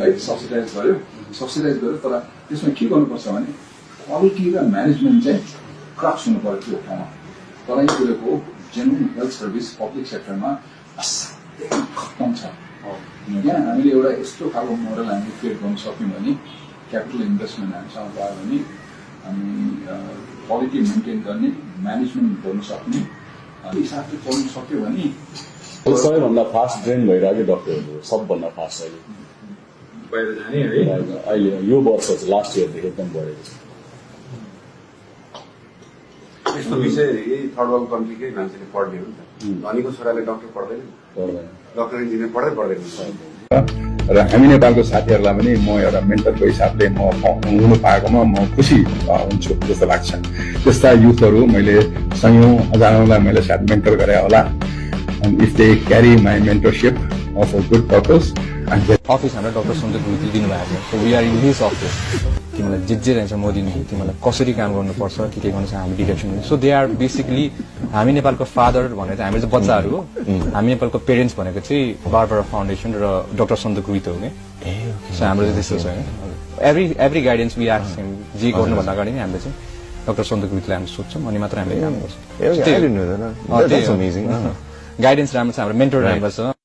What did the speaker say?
subsidise गर्यो तर त्यसमा के गर्नुपर्छ भने क्वालिटी र म्यानेजमेन्ट चाहिँ क्रक्स हुनु पर्यो त्यो ठाउँमा तराई कुरोको जेन्युन हेल्थ सर्भिस पब्लिक सेक्टरमा असाध्यै खत्तम छ यहाँ हामीले एउटा यस्तो खालको मोडल हामीले क्रिएट गर्न सक्यौँ भने क्यापिटल इन्भेस्टमेन्ट हामीसँग भयो भने हामी क्वालिटी मेन्टेन गर्ने म्यानेजमेन्ट गर्नु सक्ने हिसाबले चल्नु सक्यो भने सबैभन्दा फास्ट ट्रेन भइरहेको डक्टरहरू सबभन्दा फास्ट अहिले बाहिर जाने है अहिले यो वर्ष चाहिँ लास्ट इयरदेखि एकदम बढेको छ यस्तो विषय यही थर्ड वर्ल्ड कन्ट्रीकै मान्छेले पढ्ने हो नि त धनीको छोराले डक्टर पढ्दैन डक्टर इन्जिनियर पढ्दैन र हामी नेपालको साथीहरूलाई पनि म एउटा मेन्टरको हिसाबले म हुनु पाएकोमा म खुसी हुन्छु जस्तो लाग्छ त्यस्ता युथहरू मैले सयौं हजारौंलाई मैले सायद मेन्टर गरे होला if they carry my mentorship of a good purpose office हाम्रो डाक्टर सञ्जय गुरुङले दिनुभएको छ so we are in his office तिमीलाई जे रहन्छ मोदीले तिमीलाई कसरी काम गर्नुपर्छ के गर्नु छ हामी direction so they are basically हामी नेपालको फादर भनेर चाहिँ हामी चाहिँ बच्चाहरू हो हामी नेपालको पेरेन्ट्स भनेको चाहिँ बारबारा फाउन्डेसन र डाक्टर सञ्जय गुरुङ हो क्या सो हाम्रो चाहिँ त्यस्तो छ एभ्री गाइडेन्स वी आस्क हिम जे गर्नुभन्दा अगाडि नै हामीले चाहिँ डाक्टर सञ्जय गुरुङलाई हामी सोध्छौँ अनि मात्र हामीले काम गर्छौँ गाइडेन्स राम्रो छ हाम्रो मेन्टर राम्रो छ